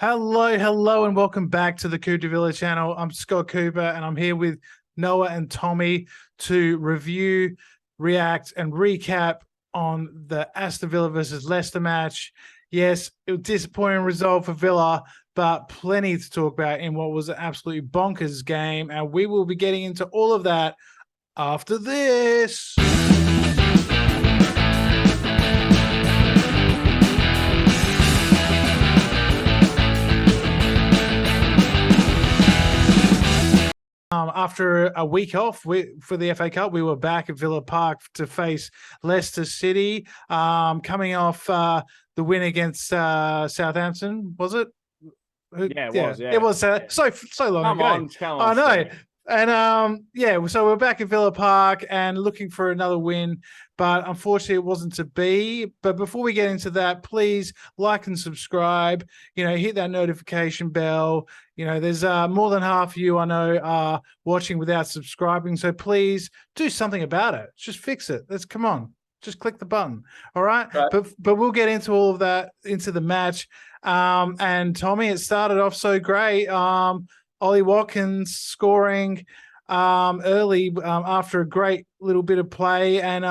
Hello, and welcome back to the Coop De Villa channel. I'm Scott Cooper, and I'm here with Noah and Tommy to review, react, and recap on the Aston Villa versus Leicester match. Yes, it was a disappointing result for Villa, but plenty to talk about in what was an absolutely bonkers game, and we will be getting into all of that after this. After a week off for the FA Cup, we were back at Villa Park to face Leicester City, coming off the win against Southampton. Was it? Yeah, it was. Yeah, it was so long ago. Come on, I know. Steve. And so we're back at Villa Park and looking for another win, but unfortunately it wasn't to be. But before we get into that, please like and subscribe, hit that notification bell. There's more than half of you I know are watching without subscribing, so please do something about it. Just fix it. Come on. Just click the button. All right. But we'll get into all of that, into the match. And Tommy, it started off so great. Ollie Watkins scoring early after a great little bit of play, and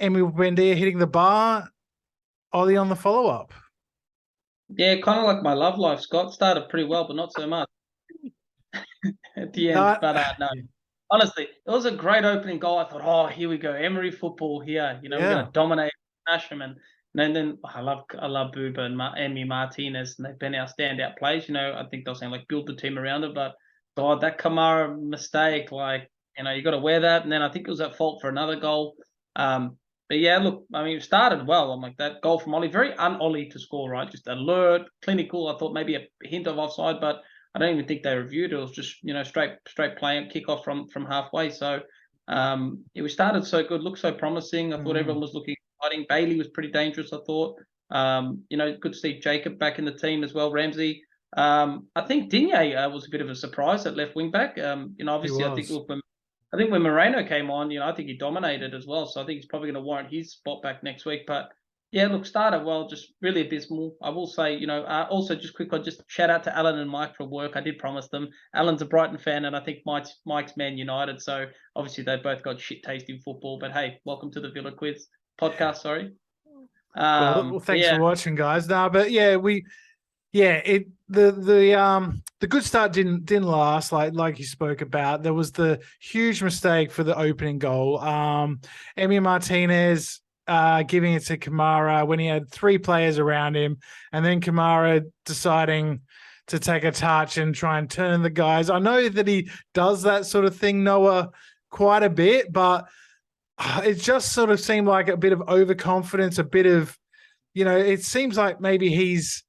Emil Buendia hitting the bar. Ollie on the follow-up. Yeah, kind of like my love life, Scott. Started pretty well, but not so much at the end. No. Honestly, it was a great opening goal. I thought, oh, here we go, Emery football here. We're going to dominate, smash them, and then I love Buba and Emi Martinez, and they've been our standout plays. I think they're saying build the team around it, but God, that Kamara mistake, you got to wear that. And then I think it was at fault for another goal. But yeah, look, it started well. I'm that goal from Ollie, very un-Ollie to score, right? Just alert, clinical. I thought maybe a hint of offside, but I don't even think they reviewed it. It was just, straight play, kick off from halfway. So it started so good, looked so promising. I thought everyone was looking exciting. Bailey was pretty dangerous, I thought. Good to see Jacob back in the team as well, Ramsey. I think Digne was a bit of a surprise at left wing back. Obviously, I think when Moreno came on, I think he dominated as well. So I think he's probably going to warrant his spot back next week. But yeah, look, started well, just really abysmal. I will say, also just quickly, just shout out to Alan and Mike from work. I did promise them. Alan's a Brighton fan, and I think Mike's Man United. So obviously they both got shit taste in football. But hey, welcome to the Villa Quiz podcast. Sorry. Well, thanks for watching, guys. The good start didn't last, like you spoke about. There was the huge mistake for the opening goal. Emi Martinez giving it to Kamara when he had three players around him, and then Kamara deciding to take a touch and try and turn the guys. I know that he does that sort of thing, Noah, quite a bit, but it just sort of seemed like a bit of overconfidence, a bit of, it seems like maybe he's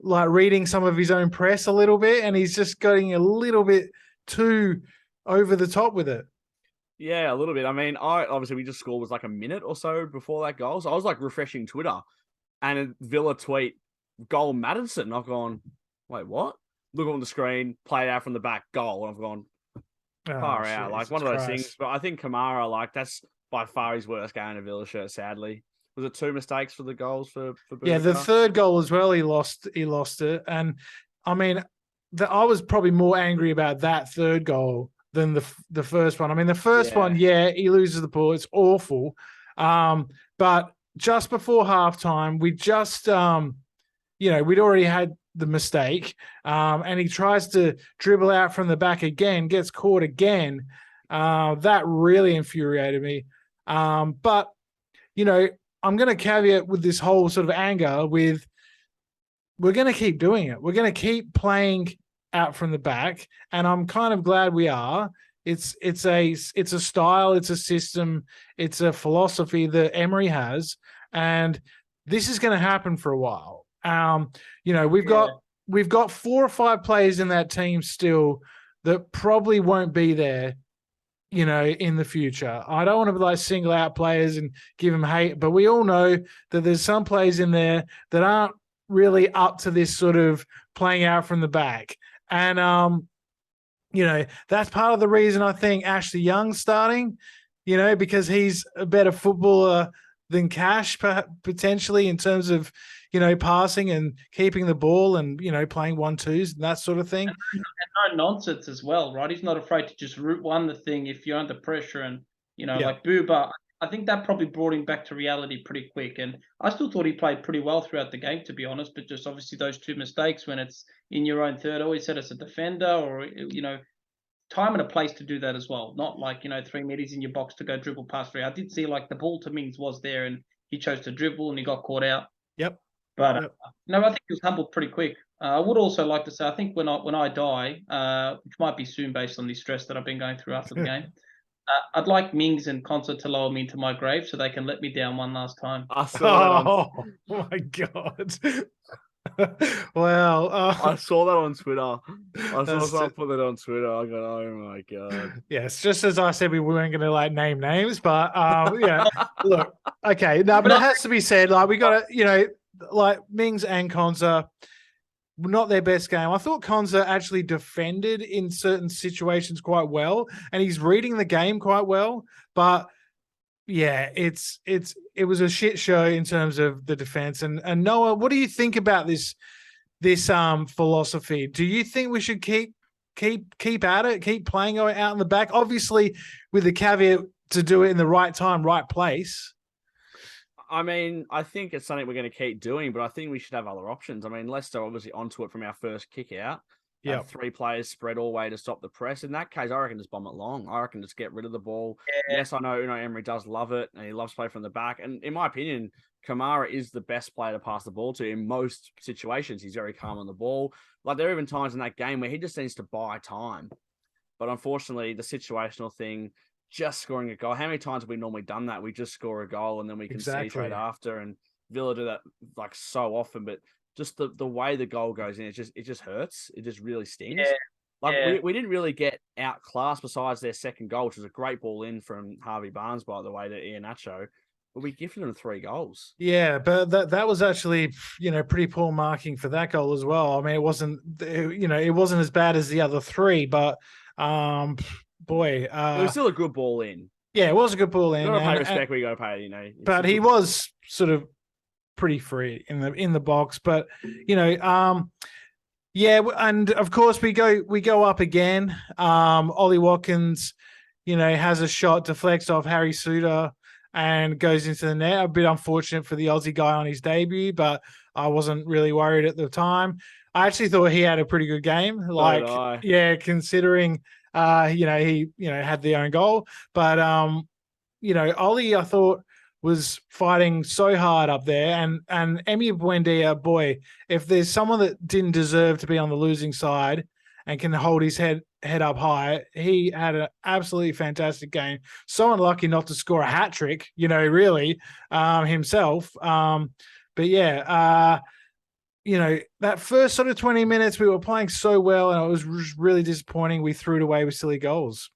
reading some of his own press a little bit, and he's just getting a little bit too over the top with it. Yeah, a little bit. Obviously we just scored was a minute or so before that goal. So I was refreshing Twitter, and a Villa tweet, goal Maddison. I've gone, wait, what? Look on the screen, play it out from the back, goal. And I've gone, far out. One of those things. But I think Kamara, that's by far his worst game in a Villa shirt, sadly. Was it two mistakes for the goals for Boubacar? Yeah, the third goal as well, he lost it. And I was probably more angry about that third goal than the first one. The first one, he loses the ball. It's awful. But just before halftime, we just we'd already had the mistake. And he tries to dribble out from the back again, gets caught again. That really infuriated me. But I'm going to caveat with this whole sort of anger with, we're going to keep doing it. We're going to keep playing out from the back, and I'm kind of glad we are. It's a style, it's a system, it's a philosophy that Emery has, and this is going to happen for a while. We've got 4 or 5 players in that team still that probably won't be there in the future. I don't want to single out players and give them hate, but we all know that there's some players in there that aren't really up to this sort of playing out from the back. And, that's part of the reason I think Ashley Young's starting, because he's a better footballer Cash potentially in terms of, passing and keeping the ball and, playing 1-2s and that sort of thing. And no nonsense as well, right? He's not afraid to just route one the thing if you're under pressure and, like Booba. I think that probably brought him back to reality pretty quick. And I still thought he played pretty well throughout the game, to be honest, but just obviously those two mistakes when it's in your own third, always set as a defender or, time and a place to do that as well. Not like, 3 meters in your box to go dribble past 3. I did see like the ball to Mings was there and he chose to dribble and he got caught out. Yep. But no, I think he was humbled pretty quick. I would also like to say, I think when I die, which might be soon based on the stress that I've been going through after the game, I'd like Mings and Concert to lower me into my grave so they can let me down one last time. I saw that on... Oh my God. Wow. I saw that on Twitter. I saw someone put that on Twitter. I go, oh my God. Yes, just as I said, we weren't going to name names, but yeah. Look, okay, no, but it has to be said. Like we got to, like Mings and Konza, not their best game. I thought Konza actually defended in certain situations quite well, and he's reading the game quite well. But yeah, it was a shit show in terms of the defense. And Noah, what do you think about this philosophy? Do you think we should keep at it, keep playing out in the back? Obviously, with the caveat to do it in the right time, right place. I mean, I think it's something we're going to keep doing, but I think we should have other options. I mean, Leicester obviously onto it from our first kick out. Yeah, 3 players spread all the way to stop the press. In that case, I reckon just bomb it long. I reckon just get rid of the ball. Yeah. Yes, I know Unai Emery does love it, and he loves to play from the back. And in my opinion, Kamara is the best player to pass the ball to in most situations. He's very calm on the ball. Like, there are even times in that game where he just needs to buy time. But unfortunately, the situational thing, just scoring a goal. How many times have we normally done that? We just score a goal and then we can see straight after. And Villa do that like so often, but just the way the goal goes in, it just hurts. It just really stings. We didn't really get outclassed besides their second goal, which was a great ball in from Harvey Barnes, by the way, to Iheanacho. But we gifted them 3 goals. Yeah, but that was actually, pretty poor marking for that goal as well. I mean, it wasn't as bad as the other 3, but boy, it was still a good ball in. Yeah, it was a good ball in. You got to pay respect where you got to pay, But he was sort of pretty free in the box, but and of course we go up again. Ollie Watkins, has a shot, deflects off Harry Suter and goes into the net. A bit unfortunate for the Aussie guy on his debut, but I wasn't really worried at the time. I actually thought he had a pretty good game. Considering he had the own goal, but Ollie, I thought, was fighting so hard up there. And Emi Buendia, boy, if there's someone that didn't deserve to be on the losing side and can hold his head up high, he had an absolutely fantastic game. So unlucky not to score a hat trick, really, himself. But yeah, that first sort of 20 minutes, we were playing so well, and it was really disappointing. We threw it away with silly goals.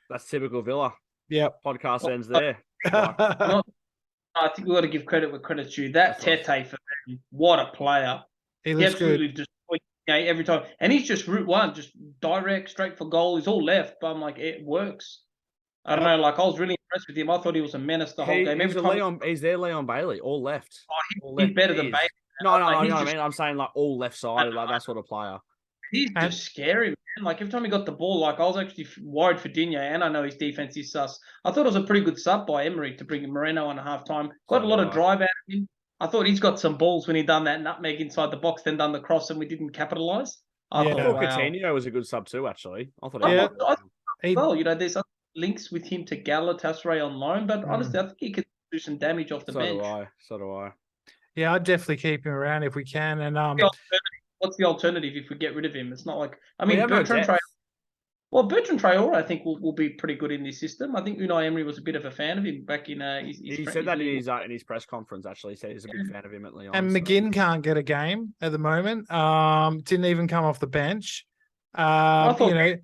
That's typical Villa. Yeah. Podcast ends there. I think we've got to give credit where credit's due. That Tete, for them, what a player. He absolutely destroyed every time. And he's just route one, just direct, straight for goal. He's all left, but I'm like, it works. I don't know, I was really impressed with him. I thought he was a menace the whole game. He's there, Leon Bailey, all left. He's better than Bailey. No, I mean, I'm saying all left sided, that sort of player. He's just scary, man. Every time he got the ball, I was actually worried for Digne, and I know his defense is sus. I thought it was a pretty good sub by Emery to bring Moreno on at halftime. Got a lot of drive out of him. I thought he's got some balls when he done that nutmeg inside the box, then done the cross, and we didn't capitalise. I thought Coutinho was a good sub too, actually. I thought there's links with him to Galatasaray on loan, but honestly, I think he could do some damage off the bench. So do I. Yeah, I'd definitely keep him around if we can. And what's the alternative if we get rid of him? It's not like Bertrand Traore, I think will be pretty good in this system. I think Unai Emery was a bit of a fan of him back in he said that in his press conference. Actually, he said he's a big fan of him at Lyon. And McGinn can't get a game at the moment. Didn't even come off the bench. I thought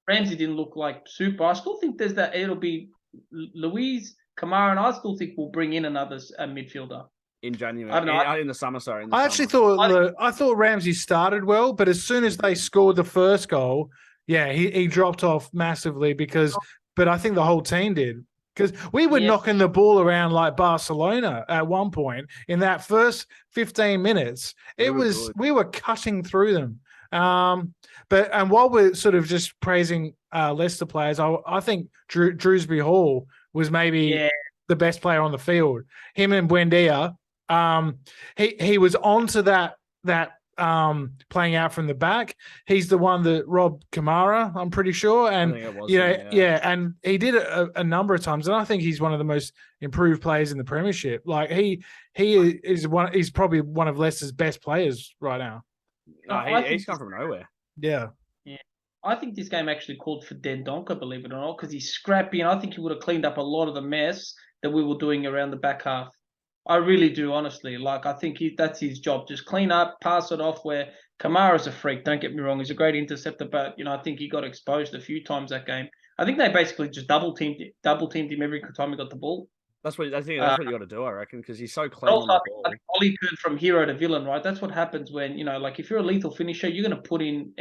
Ramsey didn't look like super. I still think it'll be Luiz, Kamara, and I still think we'll bring in a midfielder. In January, in the summer, sorry. I thought Ramsey started well, but as soon as they scored the first goal, he dropped off massively but I think the whole team did. Because we were knocking the ball around like Barcelona at one point in that first 15 minutes. We were cutting through them. But while we're sort of just praising Leicester players, I think Drewsbury Hall was maybe the best player on the field. Him and Buendia, he was onto that playing out from the back. He's the one that robbed Kamara, I'm pretty sure. And I think it was and he did it a number of times. And I think he's one of the most improved players in the Premiership. Like he's probably one of Leicester's best players right now. He's come from nowhere. Yeah. I think this game actually called for Dendoncker, believe it or not, because he's scrappy, and I think he would have cleaned up a lot of the mess that we were doing around the back half. I really do, honestly. Like, I think that's his job. Just clean up, pass it off, where Kamara's a freak, don't get me wrong. He's a great interceptor, but, I think he got exposed a few times that game. I think they basically just double-teamed him every time he got the ball. That's what you got to do, I reckon, because he's so clean on the ball. I think Ollie turned from hero to villain, right? That's what happens when, like if you're a lethal finisher, you're going to put in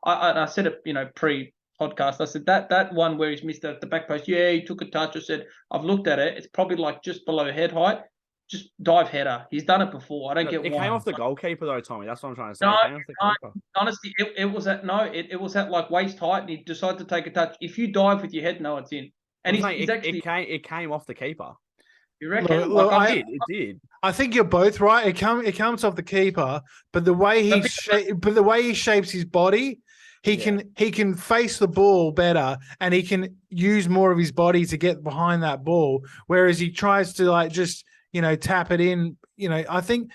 I said it, pre-podcast. I said that one where he's missed at the back post. Yeah, he took a touch. I said, I've looked at it. It's probably like just below head height. Just dive header. He's done it before. I don't get why. It came off the goalkeeper though, Tommy. That's what I'm trying to say. Honestly, it was at like waist height, and he decided to take a touch. If you dive with your head, no, it's in. And it came off the keeper. You reckon? It did. I think you're both right. It comes off the keeper, but the way he shapes his body, he can face the ball better, and he can use more of his body to get behind that ball. Whereas he tries to just tap it in. I think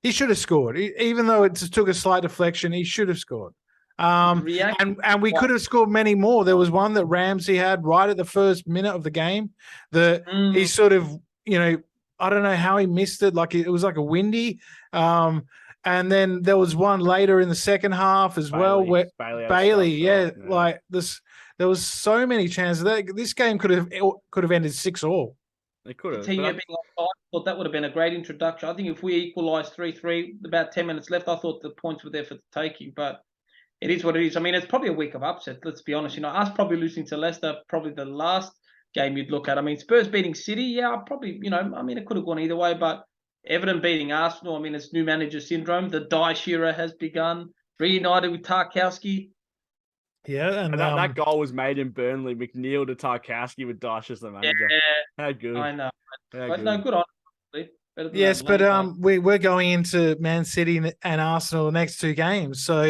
he should have scored, even though it just took a slight deflection. He should have scored. And we could have scored many more. There was one that Ramsey had right at the first minute of the game that he sort of, I don't know how he missed it. Like it was like a windy. And then there was one later in the second half as well where Bailey, like this. There was so many chances that this game could have ended 6-6. It could have. I thought that would have been a great introduction. I think if we equalised 3-3, about 10 minutes left, I thought the points were there for the taking. But it is what it is. I mean, it's probably a week of upset, let's be honest. Us probably losing to Leicester, probably the last game you'd look at. I mean, Spurs beating City, probably, it could have gone either way. But Everton beating Arsenal, it's new manager syndrome. The Dyche era has begun. Reunited with Tarkowski. Yeah, and that goal was made in Burnley. McNeil to Tarkowski with Dyche as the manager. Yeah, how good. I know. But no, good on. Yes, but we're going into Man City and Arsenal the next two games, so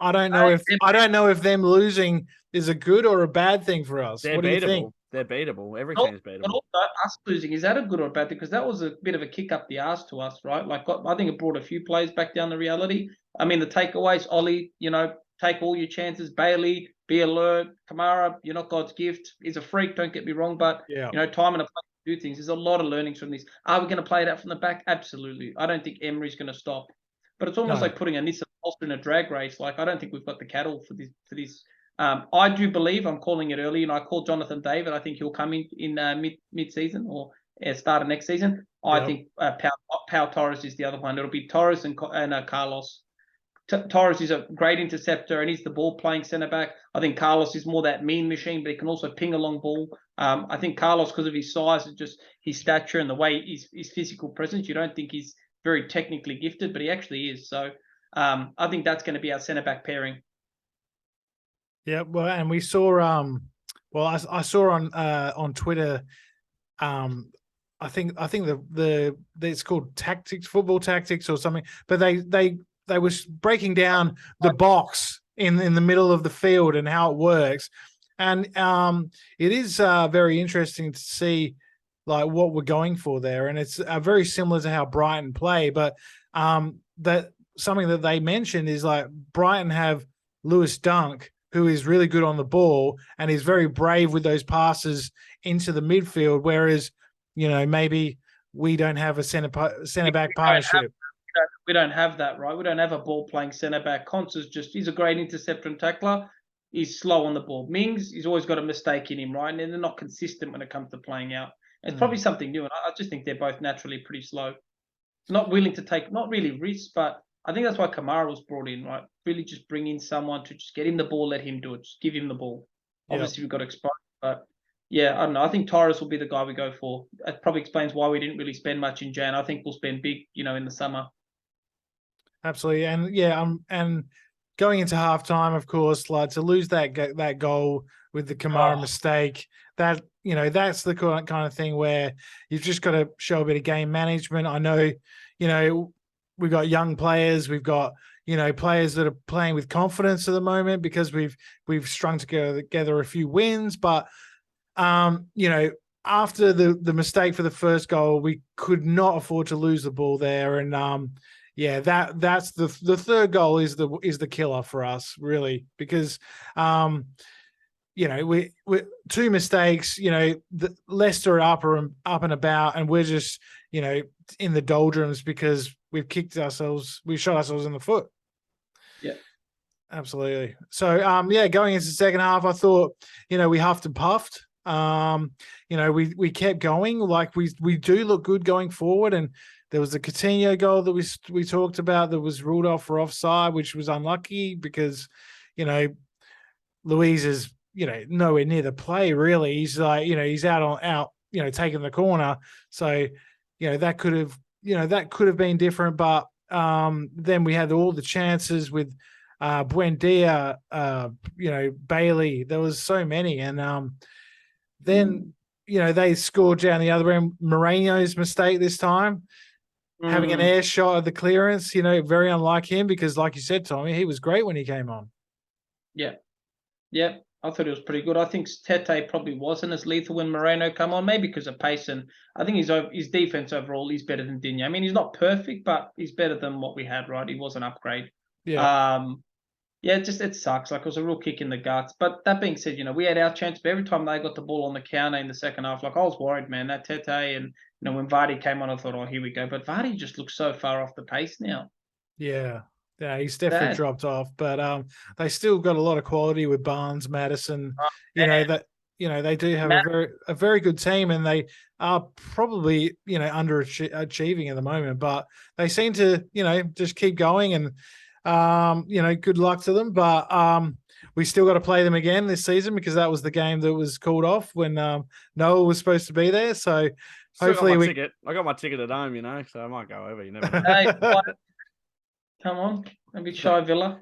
I don't know if them losing is a good or a bad thing for us. They're what do you think? They're beatable. Every team's beatable. But also, us losing, is that a good or a bad thing? Because that was a bit of a kick up the arse to us, right? Like, I think it brought a few players back down to reality. I mean, the takeaways, Ollie, take all your chances. Bailey, be alert. Kamara, you're not God's gift. He's a freak, don't get me wrong, but, time and a place to do things. There's a lot of learnings from this. Are we going to play it out from the back? Absolutely. I don't think Emery's going to stop. But it's almost like putting a Nissan Pulsar in a drag race. Like, I don't think we've got the cattle for this. I do believe, I'm calling it early, and I called Jonathan David. I think he'll come in mid-season or start of next season. I think Pau Torres is the other one. It'll be Torres and Carlos. Torres is a great interceptor, and he's the ball-playing centre-back. I think Carlos is more that mean machine, but he can also ping a long ball. I think Carlos, because of his size and just his stature and the way his physical presence, you don't think he's very technically gifted, but he actually is. So I think that's going to be our centre-back pairing. Yeah, well, and we saw. I saw on Twitter. I think the it's called football tactics or something. But they was breaking down the box in the middle of the field and how it works, and it is very interesting to see like what we're going for there, and it's very similar to how Brighton play. But that something that they mentioned is like Brighton have Lewis Dunk, who is really good on the ball and is very brave with those passes into the midfield, whereas, maybe we don't have a centre-back partnership. We don't have that, right? We don't have a ball-playing centre-back. He's a great interceptor and tackler. He's slow on the ball. Mings, he's always got a mistake in him, right? And they're not consistent when it comes to playing out. It's probably something new, and I just think they're both naturally pretty slow. Not willing to take, not really risks, but I think that's why Kamara was brought in, right? Really just bring in someone to just get him the ball, let him do it. Just give him the ball. Obviously, we've got exposure, but yeah, I don't know. I think Torres will be the guy we go for. That probably explains why we didn't really spend much in Jan. I think we'll spend big, in the summer. Absolutely, and yeah, and going into halftime, of course, like to lose that goal with the Kamara mistake, that's the kind of thing where you've just got to show a bit of game management. I know, we've got young players, we've got players that are playing with confidence at the moment because we've strung together a few wins, but after the mistake for the first goal, we could not afford to lose the ball there, and that's the third goal is the killer for us, really, because we two mistakes, the Leicester are up and about, and we're just in the doldrums because we shot ourselves in the foot. Yeah. Absolutely. So going into the second half, I thought, we huffed and puffed. We kept going, like we do look good going forward, and there was a Coutinho goal that we talked about that was ruled off for offside, which was unlucky because, Luiz is, nowhere near the play really. He's like, he's out, taking the corner. So, that could have been different, but then we had all the chances with Buendia, Bailey. There was so many, and then they scored down the other end. Moreno's mistake this time, having an air shot of the clearance. Very unlike him because, like you said, Tommy, he was great when he came on. Yeah. I thought it was pretty good. I think Tete probably wasn't as lethal when Moreno come on, maybe because of pace, and I think his defense overall is better than Digne. I mean, he's not perfect, but he's better than what we had. Right, he was an upgrade. Yeah. It sucks. Like, it was a real kick in the guts. But that being said, we had our chance. But every time they got the ball on the counter in the second half, like, I was worried, man. That Tete and when Vardy came on, I thought, oh, here we go. But Vardy just looks so far off the pace now. Yeah, he's definitely dropped off. But they still got a lot of quality with Barnes, Madison. They do have a very good team, and they are probably underachieving at the moment. But they seem to just keep going, and good luck to them. But we still got to play them again this season because that was the game that was called off when Noah was supposed to be there. So hopefully I got my ticket at home, so I might go over. You never know. Hey, come on, don't be shy, Villa.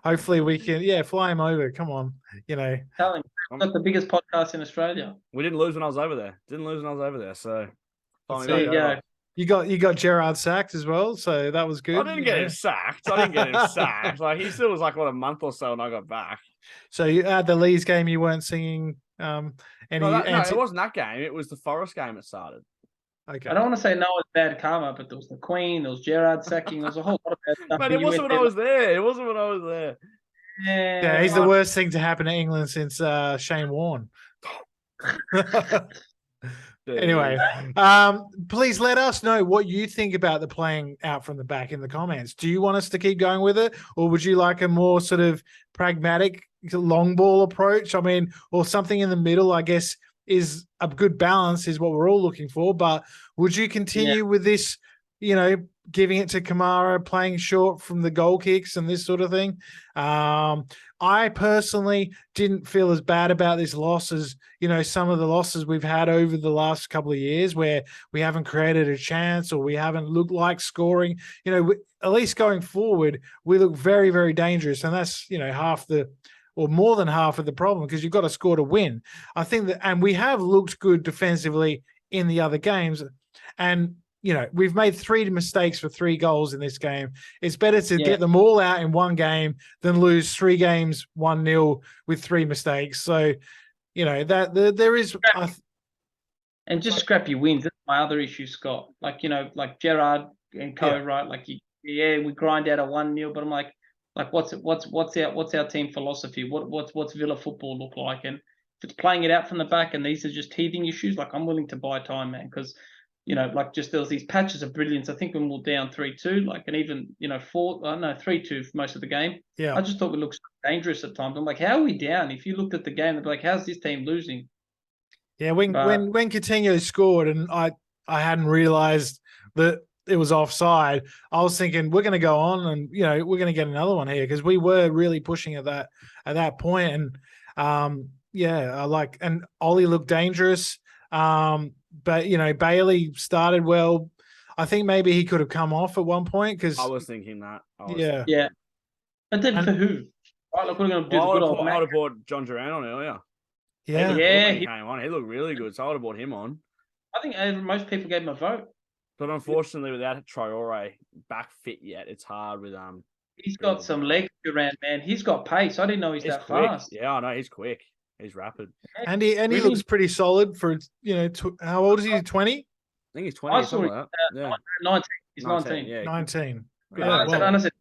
Hopefully we can, fly him over. Come on, Tell him we've got the biggest podcast in Australia. We didn't lose when I was over there. So there you go. You got Gerrard sacked as well, so that was good. I didn't get him sacked. Like, he still was like a month or so when I got back. So at the Leeds game, you weren't singing any. No, it wasn't that game. It was the Forest game. It started. Okay. I don't want to say Noah's bad karma, but there was the Queen, there was Gerrard sacking, there was a whole lot of bad stuff. But it wasn't when I was there. Yeah, he's the worst thing to happen to England since Shane Warne. Anyway, please let us know what you think about the playing out from the back in the comments. Do you want us to keep going with it, or would you like a more sort of pragmatic long ball approach? I mean, or something in the middle, I guess, is a good balance is what we're all looking for. But would you continue with this, giving it to Kamara, playing short from the goal kicks and this sort of thing? I personally didn't feel as bad about this loss as, some of the losses we've had over the last couple of years where we haven't created a chance or we haven't looked like scoring. At least going forward, we look very, very dangerous. And that's, more than half of the problem because you've got to score to win. I think that, and we have looked good defensively in the other games. And, we've made 3 mistakes for 3 goals in this game. It's better to get them all out in one game than lose 3 games 1-0 with 3 mistakes. So, there is. And just scrappy wins. That's my other issue, Scott. Like Gerrard and co, right? Like, we grind out a 1-0, but I'm like what's our team philosophy? What's Villa football look like? And if it's playing it out from the back and these are just teething issues, like, I'm willing to buy time, man, because just there was these patches of brilliance. I think when we were down 3-2, and even 3-2 for most of the game. Yeah, I just thought we looked so dangerous at times. I'm like, how are we down? If you looked at the game, they'd be like, how's this team losing? Yeah, when Coutinho scored and I hadn't realized that it was offside, I was thinking we're going to go on and we're going to get another one here because we were really pushing at that point. And I like, and Ollie looked dangerous. But Bailey started well. I think maybe he could have come off at one point because I was thinking that. Yeah. But then for who? Right, look, we're going to do the good old I would have bought John Duran on earlier. Yeah, He came on. He looked really good, so I would have bought him on. I think most people gave him a vote. But unfortunately, without Traore back fit yet, it's hard with He's got some legs, Duran, man. He's got pace. I didn't know he's that quick. Fast. Yeah, I know he's quick. He's rapid. And he looks pretty solid for how old is he? 20? I think he's 20. I saw like that. 19. He's 19. Yeah, 19. Yeah, and I said,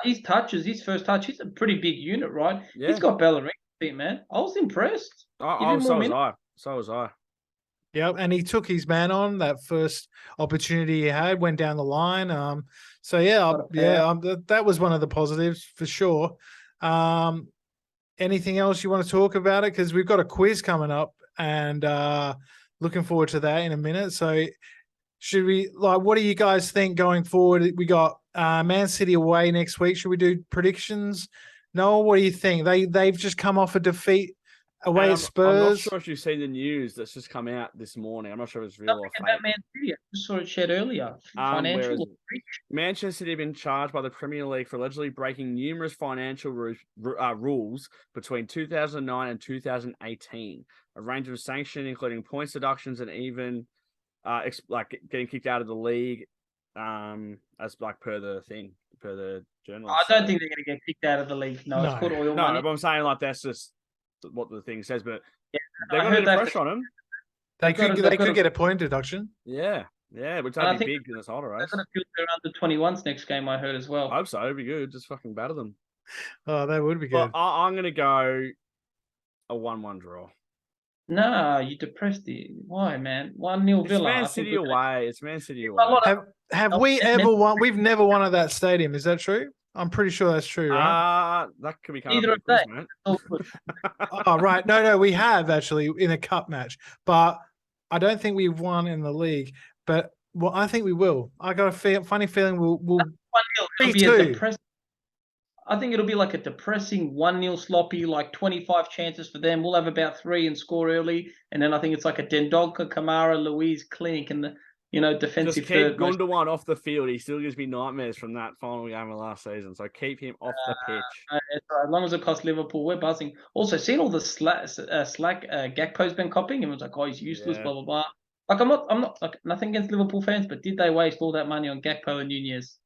his first touch, he's a pretty big unit, right? Yeah. He's got Bellerin feet, man. I was impressed. So was I. Yeah, and he took his man on that first opportunity he had, went down the line. That was one of the positives for sure. Anything else you want to talk about it? Because we've got a quiz coming up, and looking forward to that in a minute. So, should we what do you guys think going forward? We got Man City away next week. Should we do predictions? Noel, what do you think? They've just come off a defeat away at Spurs. I'm not sure if you've seen the news that's just come out this morning. I'm not sure if it's real or fake. Man City, I just saw it shared earlier. Financial. Manchester City have been charged by the Premier League for allegedly breaking numerous financial rules between 2009 and 2018. A range of sanctions, including points deductions and even getting kicked out of the league, as per the journalist. I don't think they're going to get kicked out of the league. No, it's called oil money. No, but I'm saying that's just what the thing says. But they're going to get pressure on them. They could get a point deduction. Yeah, which would be big in this holder race. They're going to field their under 21s next game. I heard as well. I hope so. It'd be good. Just fucking batter them. Oh, that would be good. But I'm going to go a 1-1 draw. No, you depressed it. Why, man? 1-0 Villa. Man City away. It's Man City away. Have we ever won? We've never won at that stadium. Is that true? I'm pretty sure that's true, right? That could be kind Either of of Oh, right. No, we have actually in a cup match, but I don't think we've won in the league. But I think we will. I got a funny feeling we'll be two. I think it'll be like a depressing 1-0 sloppy, like 25 chances for them. We'll have about 3 and score early. And then I think it's like a Dendonka, Kamara, Louise, Clinic, and the defensive just keep Gundogan off the field. He still gives me nightmares from that final game of last season. So keep him off the pitch. As long as it costs Liverpool, we're buzzing. Also, seeing all the slack Gakpo's been copying. Everyone's like, oh, he's useless, blah, blah, blah. Like, I'm not like nothing against Liverpool fans, but did they waste all that money on Gakpo and Nunez?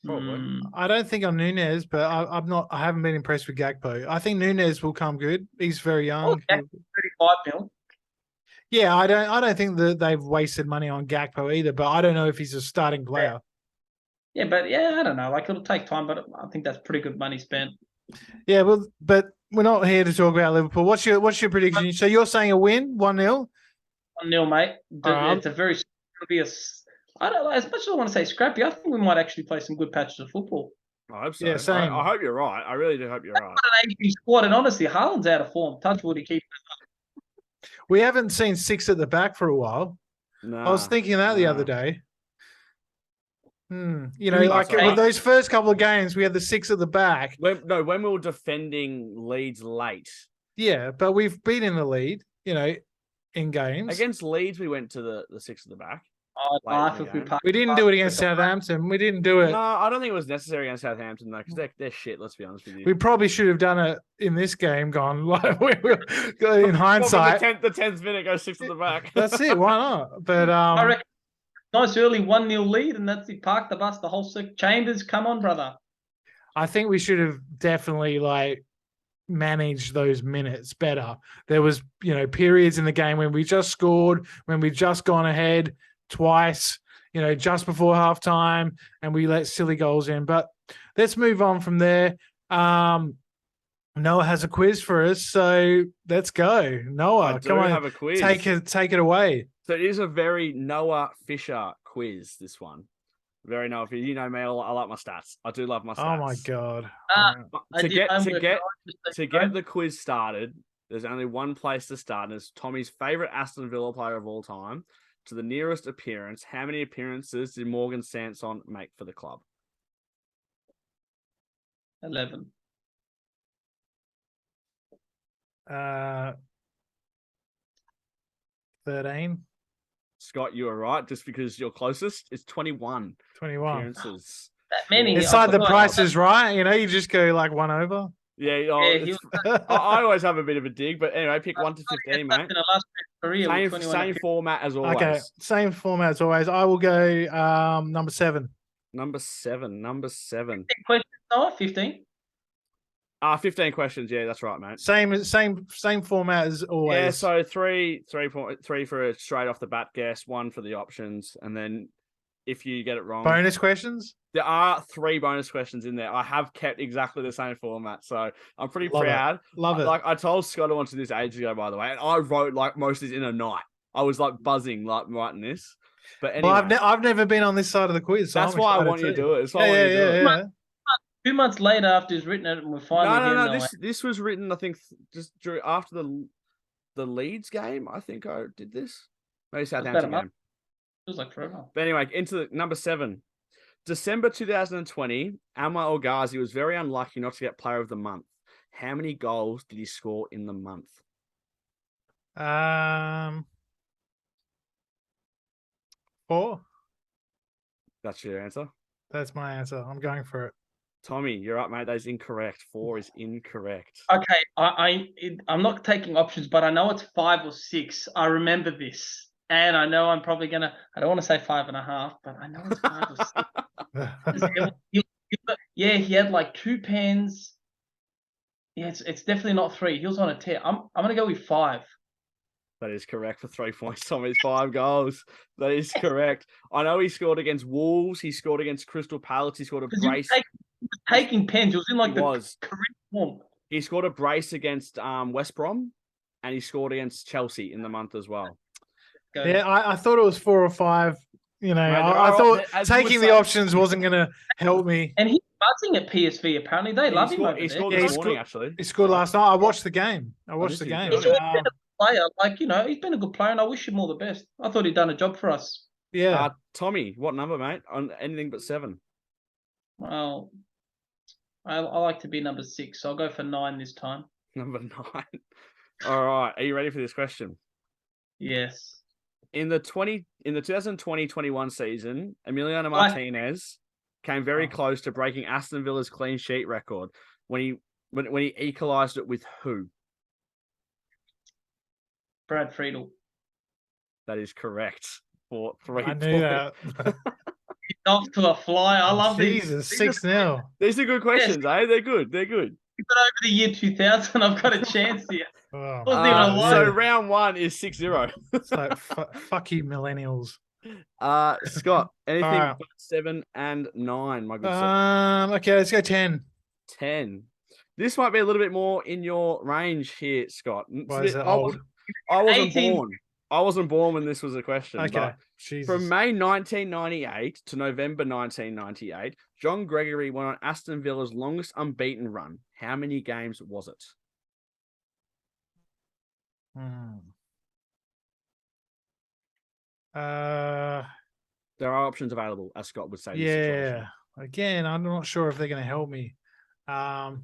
Probably. I don't think on Nunez, but I haven't been impressed with Gakpo. I think Nunez will come good. He's very young. 35 mil. Yeah, I don't think that they've wasted money on Gakpo either, but I don't know if he's a starting player. Yeah, but I don't know. Like, it'll take time, but I think that's pretty good money spent. Yeah, well, but we're not here to talk about Liverpool. What's your prediction? So you're saying a win, 1-0? 1-0, mate. It's it'll be I don't know. As much as I want to say scrappy, I think we might actually play some good patches of football. I hope so. Yeah, same. I hope you're right. I really do hope you're right. An AVFC squad, and honestly, Haaland's out of form. Touch wood, he keeps. We haven't seen 6 at the back for a while. I was thinking that the other day. With those first couple of games, we had the 6 at the back. When we were defending Leeds late. Yeah, but we've been in the lead, in games. Against Leeds, we went to the 6 at the back. We didn't do it against Southampton. We didn't do it. No, I don't think it was necessary against Southampton, though, because they're shit, let's be honest with you. We probably should have done it in this game, in hindsight. The 10th minute, go 6 at the back. That's it, why not? But I reckon nice early 1-0 lead, and that's it. Park the bus, the whole six. Chambers, come on, brother. I think we should have definitely, managed those minutes better. There was, periods in the game when we just scored, when we just gone ahead twice, just before halftime, and we let silly goals in. But let's move on from there. Noah has a quiz for us, so let's go. Noah, come on, have a quiz. Take it away. So it is a very Noah Fisher quiz, this one. Very Noah Fisher. You know me, I like my stats. I do love my stats. Oh my God. To get the quiz started, there's only one place to start, and it's Tommy's favourite Aston Villa player of all time. To the nearest appearance, how many appearances did Morgan Sanson make for the club? 11. 13. Scott, you were right. Just because you're closest, it's 21 appearances. That many. It's I like the forgot. Price is Right. You just go like one over. Yeah, he I always have a bit of a dig, but anyway, pick 1 to 15, mate. In a last career with 21 Same format as always. Okay, same format as always. I will go number 7. Number 7. 15 questions, Noah? 15? 15 questions. Yeah, that's right, mate. Same format as always. Yeah, so three for a straight off the bat guess, 1 for the options, and then if you get it wrong, bonus questions. There are 3 bonus questions in there. I have kept exactly the same format, so I'm pretty proud. Love it. Like I told Scott I wanted this ages ago, by the way, and I wrote like most of this in a night. I was like buzzing, like writing this. But anyway, well, I've never been on this side of the quiz. So that's why I want you to do it. That's why I want you to do it. Yeah. 2 months later, after he's written it, and we're finally No. This was written, I think, just after the Leeds game. I think I did this. Maybe Southampton game. It was like forever. But anyway, into the number 7. December 2020, Alma El-Ghazi was very unlucky not to get Player of the Month. How many goals did he score in the month? 4. That's your answer? That's my answer. I'm going for it. Tommy, you're up, mate. That is incorrect. 4 is incorrect. Okay, I'm not taking options, but I know it's 5 or 6. I remember this. And I know I'm probably going to, I don't want to say 5.5, but I know it's 5 or 6. Yeah, he had like 2 pens. Yeah, it's definitely not 3. He was on a tear. I'm going to go with 5. That is correct for 3 points. Tommy's 5 goals. That is correct. I know he scored against Wolves. He scored against Crystal Palace. He scored a brace. He was taking pens. It was in like career form. He scored a brace against West Brom, and he scored against Chelsea in the month as well. Yeah, I thought it was 4 or 5. Mate, I thought taking the options wasn't going to help me. And he's buzzing at PSV. Apparently, they love him. He scored this morning, actually. He scored last night. I watched the game. He's been a player. He's been a good player, and I wish him all the best. I thought he'd done a job for us. Yeah. Tommy, what number, mate? On anything but 7. Well, I like to be number 6, so I'll go for 9 this time. Number 9. All right. Are you ready for this question? Yes. In the 2020-21 season, Emiliano Martinez came very close to breaking Aston Villa's clean sheet record when he equalised it with who? Brad Friedel. That is correct for 3 I points. knew that. He's off to a fly. I love Jesus, these. 6-0. These are good questions, eh? They're good. They're good. But over the year 2000, I've got a chance here. Oh, so round 1 is 6-0. It's like, fuck you, millennials. Scott, anything but 7 and 9, my good sir. Okay, let's go 10. 10. This might be a little bit more in your range here, Scott. Why is it old? I wasn't born. I wasn't born when this was a question. Okay. From May 1998 to November 1998, John Gregory went on Aston Villa's longest unbeaten run. How many games was it? There are options available, as Scott would say. Yeah. Again, I'm not sure if they're going to help me. And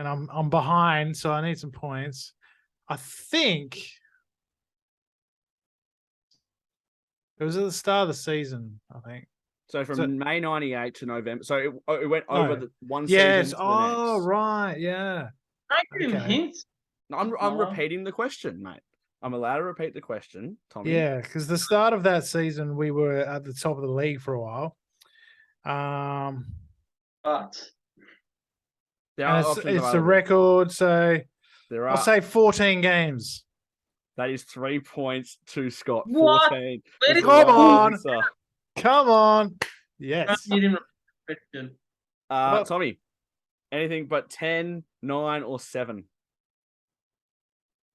I'm behind, so I need some points. I think it was at the start of the season, I think. So from May 98 to November. So it went over the one season. Yes. Oh, right. Yeah. I give him hints. I'm repeating the question, mate. I'm allowed to repeat the question, Tommy. Yeah, because the start of that season, we were at the top of the league for a while. But it's a record, so I'll say 14 games. That is 3 points to Scott. What? 14. Come on. Yes. Tommy, anything but 10, 9, or 7?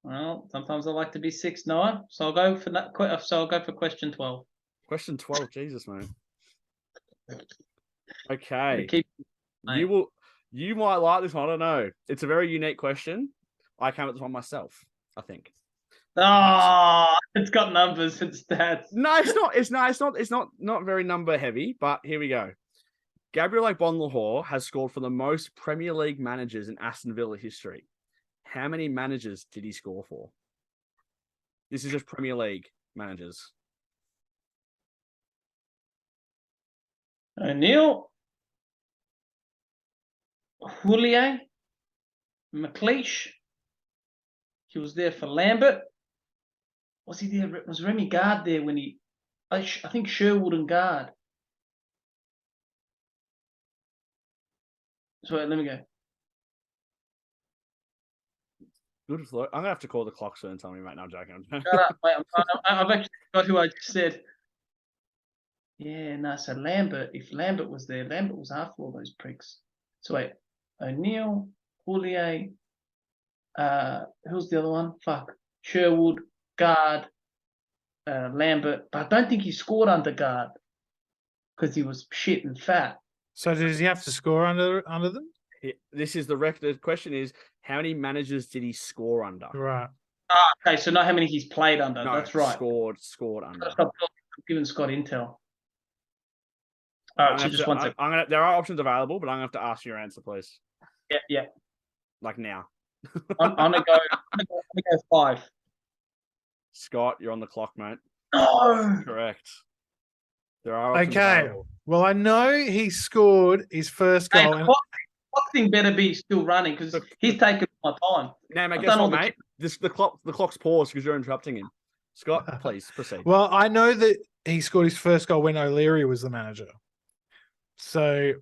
Well, sometimes I like to be 6, 9. So I'll go for that. So I'll go for question 12. Question 12, Jesus, man. Okay. You might like this one. I don't know. It's a very unique question. I came up with this one myself, I think. Oh, it's got numbers and stats. No, it's not. It's not very number heavy. But here we go. Gabriel Agbonlahor has scored for the most Premier League managers in Aston Villa history. How many managers did he score for? This is just Premier League managers. O'Neill, Houllier, McLeish. He was there for Lambert. Was he there? Was Remy Gard there when he? I think Sherwood and Gard. So let me go. Good flow. I'm gonna have to call the clock soon and tell me right now, Jack. Shut up, mate. I've actually got who I just said. Yeah, no. So Lambert, if Lambert was there, Lambert was after all those pricks. So wait, O'Neill, Houllier, who's the other one? Fuck, Sherwood, Gard, Lambert. But I don't think he scored under Gard because he was shit and fat. So does he have to score under them? This is the record. The question is, how many managers did he score under? Right. Okay, so not how many he's played under. No, that's right. Scored under. Stop giving Scott intel. All right, so just one second. There are options available, but I'm gonna have to ask your answer, please. Yeah. Like now. I'm gonna go 5. Scott, you're on the clock, mate. No. Correct. There are options Okay. available. Well, I know he scored his first goal. Hey, clock thing better be still running because he's taking my time. No, mate, guess what, mate? The clock's paused because you're interrupting him. Scott, please proceed. Well, I know that he scored his first goal when O'Leary was the manager. So,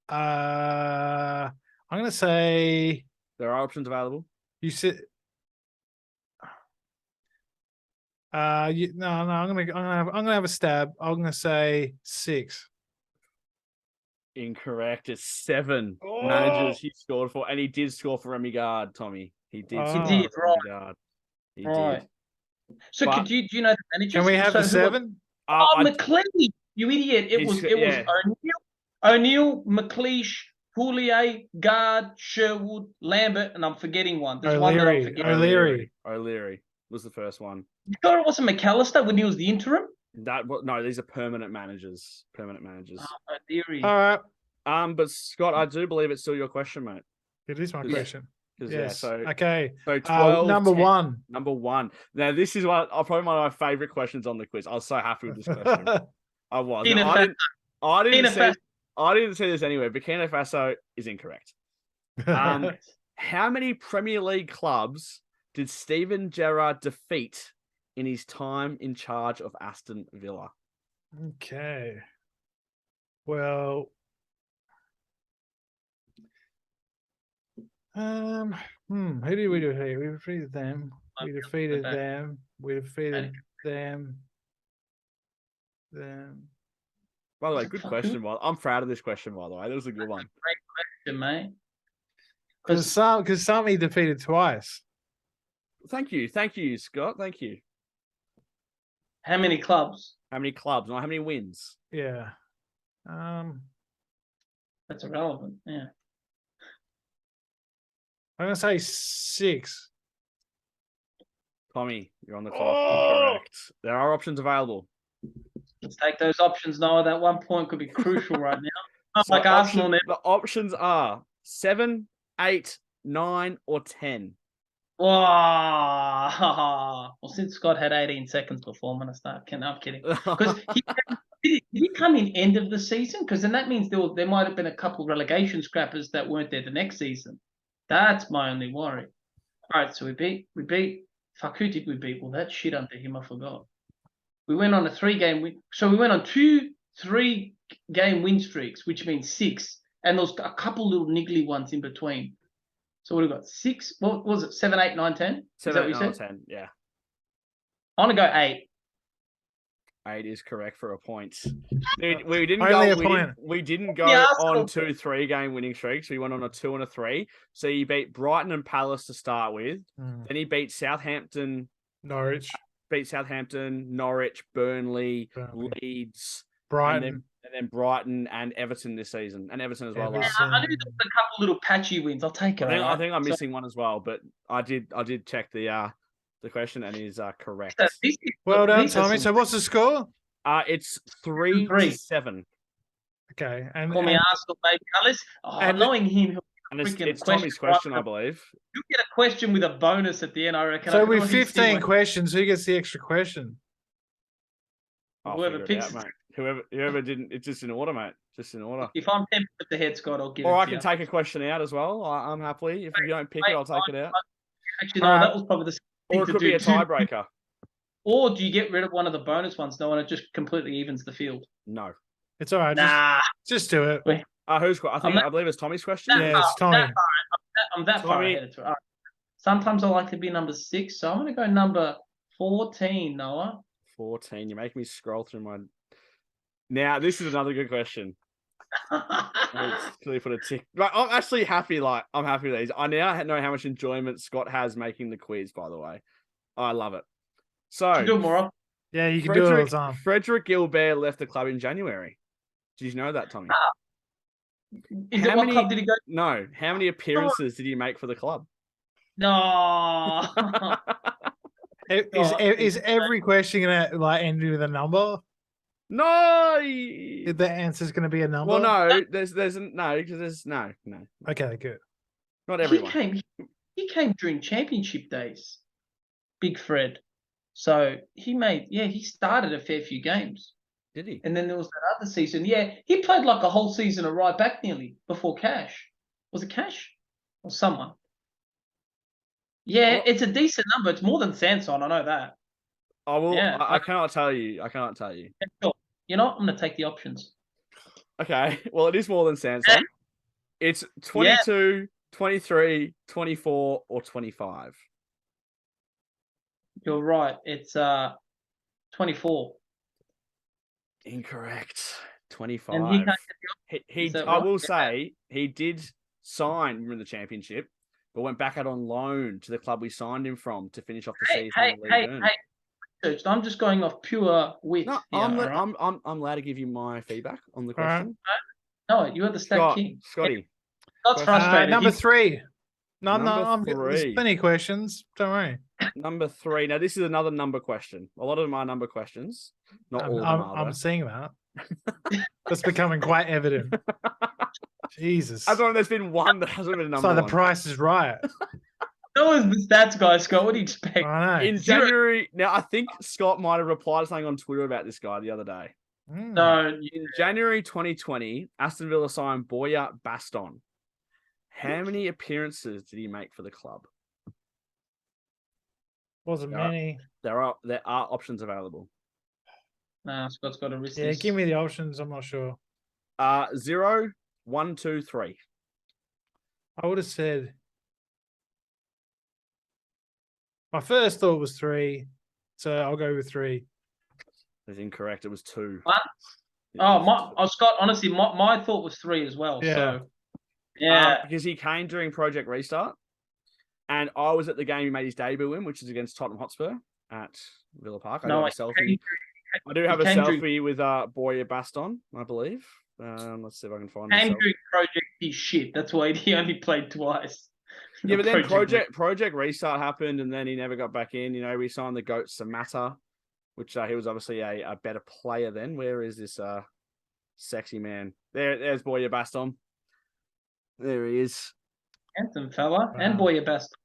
I'm going to say there are options available. You said. No. I'm gonna have a stab. I'm gonna say 6. Incorrect. It's 7 managers he scored for, and he did score for Remy Gard. Tommy, he did. He did, right? He did. So, do you know the managers? Can we have the 7? McLeish, you idiot! It was O'Neill, McLeish, Houllier, Gard, Sherwood, Lambert, and I'm forgetting one. There's one that I'm forgetting. O'Leary was the first one. You sure it wasn't McAllister when he was the interim? No, these are permanent managers. Oh, O'Leary. All right. But Scott, I do believe it's still your question, mate. It is my question. Yes. Okay. So 12. Number 1. Number 1. Now, this is probably one of my favorite questions on the quiz. I was so happy with this question. I was. I didn't say this anyway. Burkina Faso is incorrect. How many Premier League clubs did Steven Gerrard defeat in his time in charge of Aston Villa? Okay. Well, who did we defeat? We defeated them. We defeated them. We defeated them. By the way, good question. I'm proud of this question, by the way. That was a good one. Great question, mate. Because some he defeated twice. Thank you, Scott. Thank you. How many clubs? How many clubs? Not how many wins? Yeah. That's irrelevant. Yeah. I'm gonna say 6. Tommy, you're on the clock. Incorrect. There are options available. Let's take those options, Noah. That 1 point could be crucial right now. Not like Arsenal now. The options are 7, 8, 9, or 10. Wow. Well, since Scott had 18 seconds before, I'm going to start. I'm kidding. Because did he come in end of the season? Because then that means there might have been a couple of relegation scrappers that weren't there the next season. That's my only worry. All right, so we beat. Fuck, who did we beat? Well, that shit under him, I forgot. We went on a 3-game win. So we went on 2 3-game win streaks, which means 6. And there was a couple little niggly ones in between. So what have we got? 6? What was it? 7, 8, 9, 10? 7, 8, 9, 10. Yeah. I want to go 8. 8 is correct for a point. Dude, we didn't go on 2 3-game winning streaks. We went on a 2 and a 3. So you beat Brighton and Palace to start with. Then he beat Southampton, Norwich, Burnley, Leeds, Brighton. And then Brighton and Everton this season, and Everton as well. I knew there was a couple little patchy wins. I'll take it. I think I'm missing one as well, but I did check the question and is correct. Well done, Tommy. So what's the score? It's 3-7. Okay. Call me Arsenal, baby. Now listen, knowing him, and it's Tommy's question, I believe. You'll get a question with a bonus at the end, I reckon. So with 15 questions, who gets the extra question? Whoever picks it out, mate. Whoever didn't, it's just in order, mate. Just in order. If I'm tempted with the head, Scott, I'll give it to you. Or I can take a question out as well. I'm happily. If you don't pick it, I'll take it out. Actually, no, that was probably the thing or it could be a tiebreaker. Or do you get rid of one of the bonus ones, though, and it just completely evens the field? No. It's all right. Just do it. Who's? I believe it's Tommy's question. Yeah, it's Tommy. I'm that far ahead. Right. Sometimes I like to be number 6, so I'm going to go number 14, Noah. 14. You make me scroll through my... Now, this is another good question. Clearly put a tick. Right, I'm actually happy. I'm happy with these. I now know how much enjoyment Scott has making the quiz, by the way. I love it. So... You do it more often. Yeah, you can do it all the time. Frederick Gilbert left the club in January. Did you know that, Tommy? What club did he go? No. How many appearances did he make for the club? No. Is every question gonna end with a number? No. The answer's gonna be a number. Well, no. There's no because there's no. Okay, good. Not everyone. He came during championship days. Big Fred. So he started a fair few games. Did he? And then there was that other season. Yeah, he played like a whole season of right back nearly before Cash. Was it Cash or someone? Yeah, it's a decent number. It's more than Sanson. I know that. I will. Yeah, I cannot tell you. Sure. You know what? I'm going to take the options. Okay. Well, it is more than Sanson. It's 22, 23, 24, or 25. You're right. It's 24. Incorrect. 25. And he can't get the I will say he did sign in the championship, but went back out on loan to the club we signed him from to finish off the season. Hey! I'm just going off pure wit. No, I'm allowed to give you my feedback on the question. No, you are the stat king. Scotty. Scott's frustrated. Number 3. Number 3. There's plenty of questions. Don't worry. Number 3. Now, this is another number question. A lot of them are number questions. Not all of them are. I'm seeing that. That's becoming quite evident. Jesus. I don't know. There's been one that hasn't been a number. So the Price is Right. That was the stats guy, Scott. What do you expect? I know. In January, now I think Scott might have replied to something on Twitter about this guy the other day. No. In January 2020, Aston Villa signed Boya Baston. How many appearances did he make for the club? Wasn't many. There are options available. Nah, Scott's got to risk this. Give me the options. I'm not sure. 0, 1, 2, 3. I would have said. My first thought was 3, so I'll go with 3. That's incorrect. It was 2. What? Scott. Honestly, my thought was 3 as well. Yeah. So, yeah, because he came during Project Restart, and I was at the game he made his debut in, which is against Tottenham Hotspur at Villa Park. I do have a selfie with Boya Baston, I believe. Let's see if I can find it. Came during Project his shit. That's why he only played twice. Yeah, but then Project Restart happened, and then he never got back in. You know, we signed the GOAT Samatta, which he was obviously a better player then. Where is this sexy man? There's Boya Baston. There he is. Handsome fella. Wow. And Boya Baston.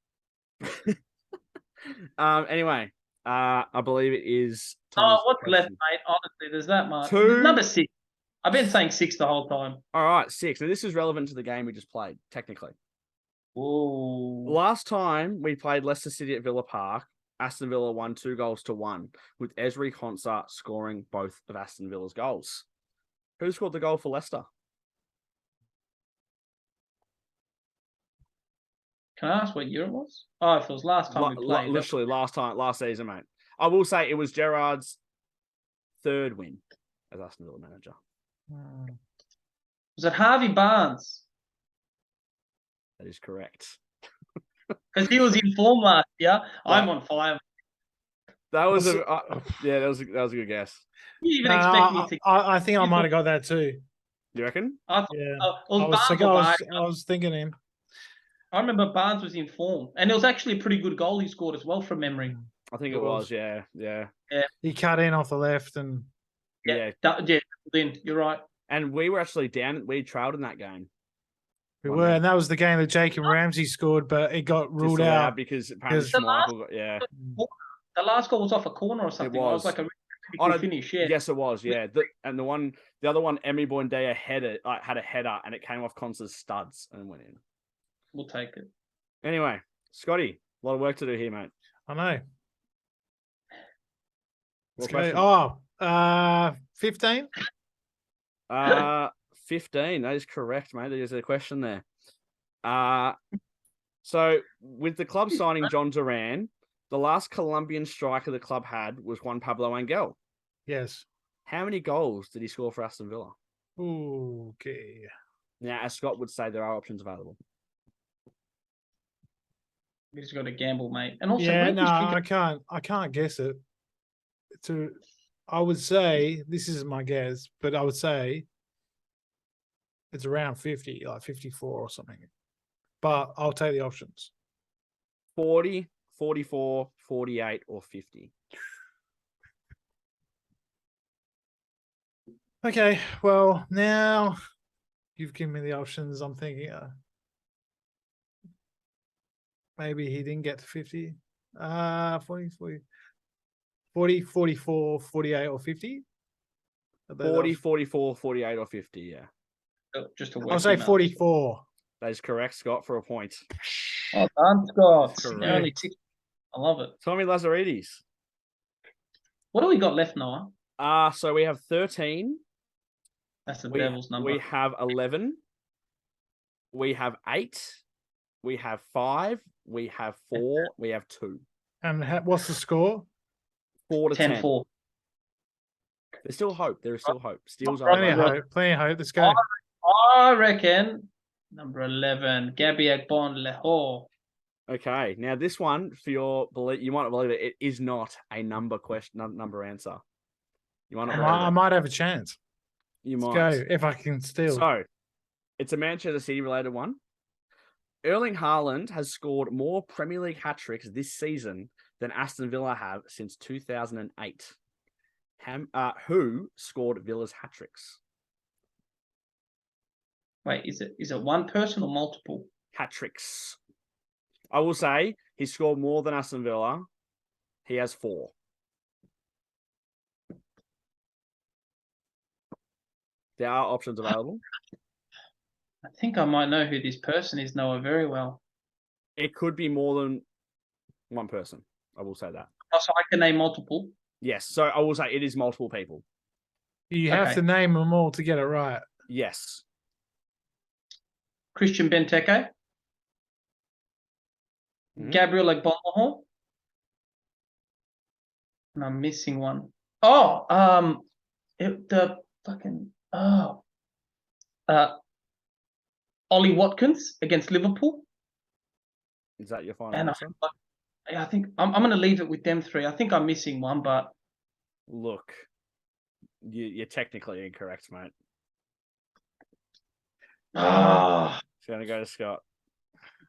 Anyway, I believe it is. What's left, mate? Honestly, there's that much. 2. Number 6. I've been saying 6 the whole time. All right, 6. Now, this is relevant to the game we just played, technically. Ooh. Last time we played Leicester City at Villa Park, Aston Villa won 2-1, with Ezri Konsa scoring both of Aston Villa's goals. Who scored the goal for Leicester? Can I ask what year it was? Oh, if it was last time we played. Literally last season, mate. I will say it was Gerrard's 3rd win as Aston Villa manager. Was it Harvey Barnes? That is correct. Because he was in form last year. I'm on fire. That was that was a good guess. You even expect me to? I think I might have got that too. You reckon? I was thinking him. I remember Barnes was in form, and it was actually a pretty good goal he scored as well from memory. I think it was, yeah. He cut in off the left and then you're right. And we were actually down. We trailed in that game. We were, and that was the game that Jake and Ramsey scored, but it got ruled Disallowed out because apparently The last- Schmeichel got, yeah. The last goal was off a corner or something. It was like a really cool finish. Yeah. Yes, it was. Yeah. The other one, Emery Buendia had a header and it came off Conce's studs and went in. We'll take it. Anyway, Scotty, a lot of work to do here, mate. I know. What Let's question? go. 15? 15. That is correct, mate. There's a question there. So with the club signing John Duran, the last Colombian striker the club had was Juan Pablo Angel. Yes. How many goals did he score for Aston Villa? Okay. Now, as Scott would say, there are options available. We just got to gamble, mate. And also, Yeah, no, I can't guess it. I would say, this is my guess, but I would say it's around 50, like 54 or something. But I'll take the options. 40, 44, 48, or 50. Okay, well, now you've given me the options. I'm thinking maybe he didn't get to 50. 40, 44, 48, or 50? 40, 44, 48, or 50, yeah. Just to I'll say 44. That is correct, Scott, for a point. Oh, done, Scott. Correct. Only 6. I love it. Tommy Lazaridis. What do we got left, Noah? So we have 13. That's the devil's number. We have 11. We have 8. We have 5. We have 4. We have 2. And what's the score? 4 to 10. 4. There's still hope. There is still hope. Steals are Plenty of hope. Plenty of hope. Let's go. I reckon number 11, Gabby Agbon Leho. Okay, now this one, for your belief, you might not believe it. It is not a number question, number answer. You might not. I might have a chance. You Let's might go if I can steal. So, it's a Manchester City related one. Erling Haaland has scored more Premier League hat tricks this season than Aston Villa have since 2008. Who scored Villa's hat tricks? Wait, is it one person or multiple? Hat tricks. I will say he scored more than Aston Villa. He has 4. There are options available. I think I might know who this person is, Noah, very well. It could be more than one person. I will say that. Oh, so I can name multiple? Yes. So I will say it is multiple people. You have to name them all to get it right. Yes. Christian Benteke. Gabriel Agbonlahor. And I'm missing one. Oh, Ollie Watkins against Liverpool. Is that your final answer? I think I'm going to leave it with them 3. I think I'm missing one, but look, you're technically incorrect, mate. It's going to go to Scott.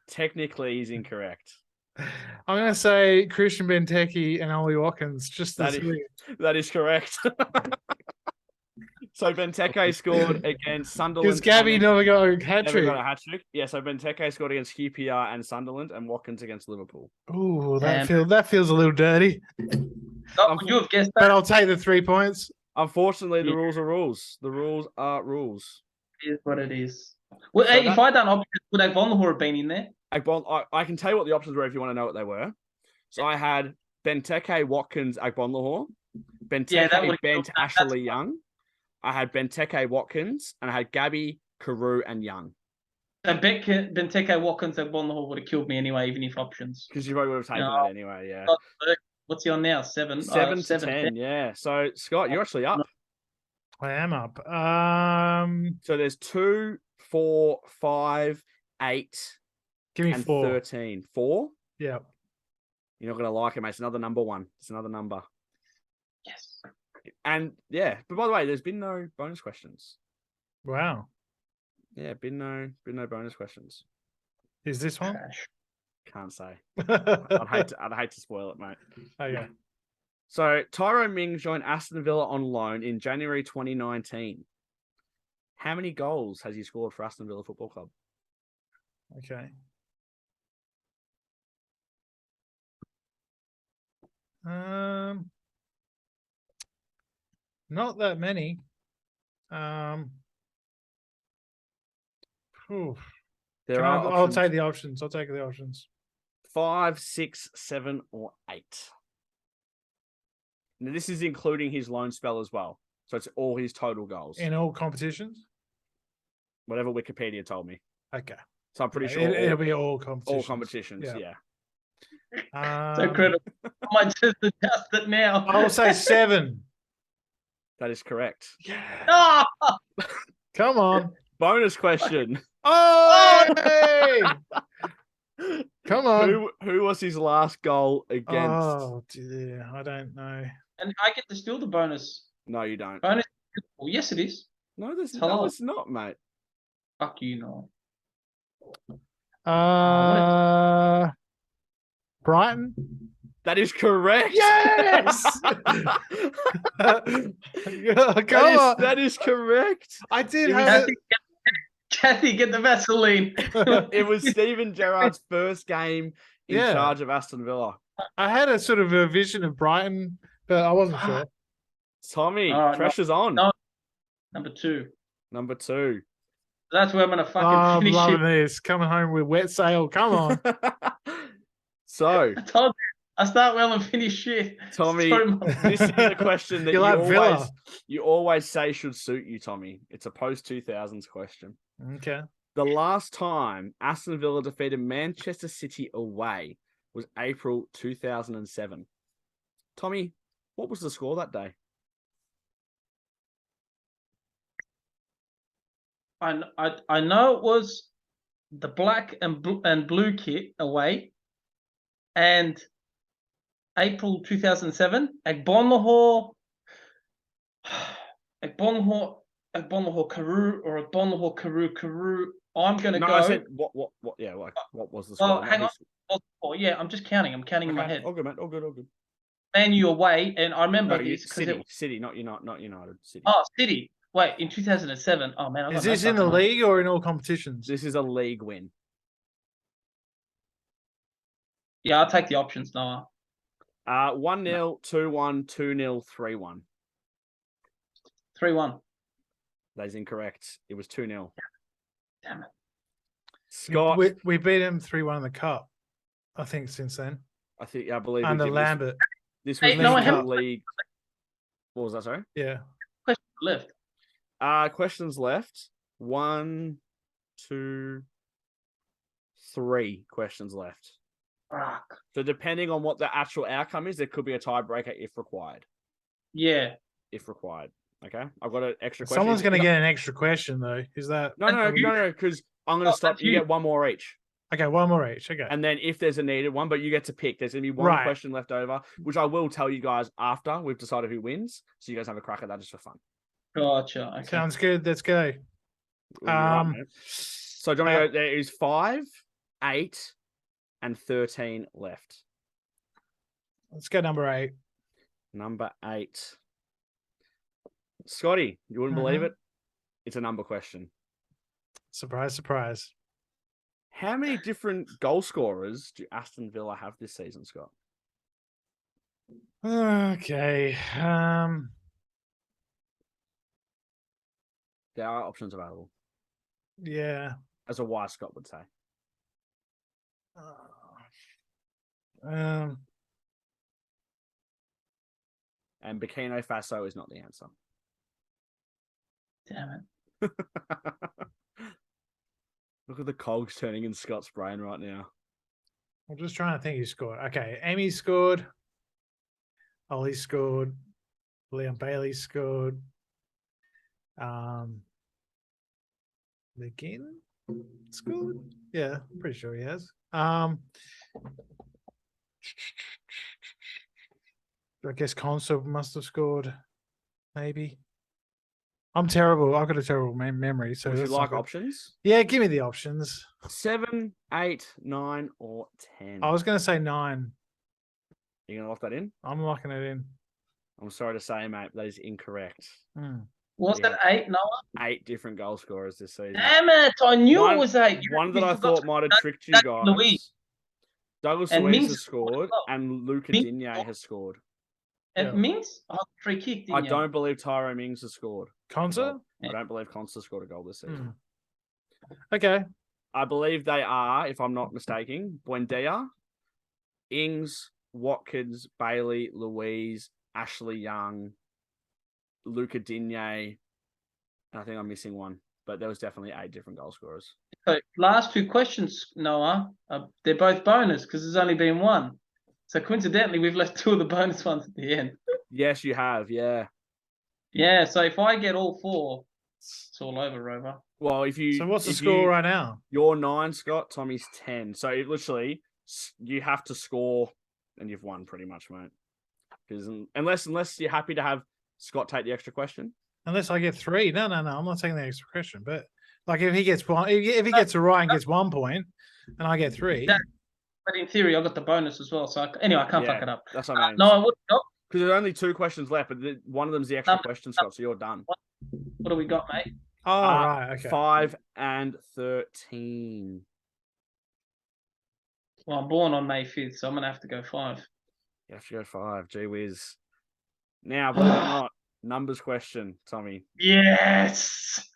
Technically, he's incorrect. I'm going to say Christian Benteke and Ollie Watkins. That is correct. So Benteke scored against Sunderland. Because Gabby never got a hat trick. Yeah, so Benteke scored against QPR and Sunderland, and Watkins against Liverpool. Ooh, that feels a little dirty. Would you have guessed that? But I'll take the 3 points. Unfortunately, the rules are rules. The rules are rules. It is what it is. Well, so if I done options, would Agbonlahor have been in there? I can tell you what the options were if you want to know what they were. So I had Benteke, Watkins, Agbonlahor. Benteke, Bent, Ashley, Young. I had Benteke, Watkins, and I had Gabby, Carew, and Young. So Benteke, Watkins, Agbonlahor would have killed me anyway, even if options. Because you probably would have taken that anyway, yeah. What's he on now? 7? 7 to 10, yeah. So, Scott, you're actually up. I am up. So there's 2, 4, 5, 8, give me and 4. 13. 4? Yeah. You're not going to like it, mate. It's another number 1. It's another number. Yes. And yeah, but by the way, there's been no bonus questions. Wow. Yeah, been no bonus questions. Is this one? Can't say. I'd hate to spoil it, mate. Okay. So Tyrone Mings joined Aston Villa on loan in January 2019. How many goals has he scored for Aston Villa Football Club? Okay. Not that many. Phew. I'll take the options. I'll take the options. 5, 6, 7, or 8. Now, this is including his loan spell as well. So it's all his total goals. In all competitions? Whatever Wikipedia told me. Okay. So I'm pretty sure it'll be all competitions. All competitions, yeah. So incredible. I might just adjust it now. I'll say 7. That is correct. Yeah. Oh! Come on. Bonus question. Oh! Hey! Come on. Who was his last goal against? Oh, dear. I don't know. And I get to steal the bonus. No, you don't. Bonus? Well, yes, it is. No, it's not, mate. Fuck you, no. Brighton? That is correct. Yes! That is correct. I did have it. Kathy, get the Vaseline. It was Steven Gerrard's first game in charge of Aston Villa. I had a sort of a vision of Brighton, but I wasn't sure. Tommy, pressure's on. No. Number 2. That's where I'm going to fucking finish I'm loving this. Coming home with wet sail. Come on. So, I told you, I start well and finish shit. Tommy, this is a question that you always say should suit you, Tommy. It's a post-2000s question. Okay. The last time Aston Villa defeated Manchester City away was April 2007. Tommy, what was the score that day? I know it was the black and blue kit away, and April 2007. Agbonlahor Carew. I'm gonna go. I said what? Yeah, what was the score? Oh, hang on. Yeah, I'm just counting. I'm counting in my head. All good, mate. All good. Man, you away, and I remember this because City, not United. City. Oh, City. Wait, in 2007. Oh man, is this in the league or in all competitions? This is a league win. Yeah, I'll take the options, Noah. 1-0, 2-1, 2-0, 3-1. 3-1. That is incorrect. It was 2-0. Damn it. Scott. We beat him 3-1 in the cup, I think, since then. I believe under Lambert. This was the league. What was that, sorry? Yeah. Questions left. Questions left. 1, 2, 3 questions left. Fuck. So depending on what the actual outcome is, there could be a tiebreaker if required. Yeah. If required. Okay. I've got an extra question. Someone's going to get an extra question, though. Is that... No, because I'm going to stop. You get one more each. Okay, one more each. Okay. And then if there's a needed one, but you get to pick. There's going to be one question left over, which I will tell you guys after we've decided who wins. So you guys have a crack at that just for fun. Gotcha. Okay. Sounds good. Let's go. So do you want to go? There is 5, 8, and 13 left. Let's go number 8. Number 8. Scotty, you wouldn't believe it. It's a number question. Surprise, surprise. How many different goal scorers do Aston Villa have this season, Scott? Okay. There are options available. Yeah. As a wise Scott would say. And Burkina Faso is not the answer. Damn it. Look at the cogs turning in Scott's brain right now. I'm just trying to think who scored. Okay, Amy scored. Ollie scored. Leon Bailey scored. McGinn scored? Yeah, I'm pretty sure he has. I guess Consul must have scored. Maybe. I'm terrible. I've got a terrible memory. So would you like options? Yeah, give me the options. 7, 8, 9, or 10. I was going to say 9. You going to lock that in? I'm locking it in. I'm sorry to say, mate, that is incorrect. Was it 8, Noah? 8 different goal scorers this season. Damn it! I knew it was 8. One that I thought might have tricked you guys. Louise. Douglas And Luiz Mings has scored, well. and Luca Mings- Digne has scored. And Mings? Oh, free kick, didn't I you? don't believe Tyro Mings has scored. Conser? I don't believe Conser scored a goal this season. Okay. I believe they are, if I'm not mistaken, Buendia, Ings, Watkins, Bailey, Louise, Ashley Young, Luca Digne, and I think I'm missing one. But there was definitely 8 different goal scorers. So last 2 questions, Noah, they're both bonus because there's only been 1. So coincidentally, we've left 2 of the bonus ones at the end. Yes, you have. Yeah. Yeah. So if I get all 4, it's all over, Rover. Well, if you. So what's the score right now? You're 9, Scott. Tommy's 10. So literally, you have to score, and you've won pretty much, mate. Because unless you're happy to have Scott take the extra question. Unless I get 3. No. I'm not taking the extra question. But like if he gets one, if he gets it right and gets 1 point, and I get 3. But in theory, I got the bonus as well. So anyway, I can't fuck it up. That's what I mean. No, I would not. Because there's only 2 questions left, but one of them's the extra question, Scott. So you're done. What do we got, mate? Oh, right. Okay. 5 and 13. Well, I'm born on May 5th, so I'm gonna have to go 5. You have to go 5. Gee whiz. Now, believe it or not, numbers question, Tommy. Yes.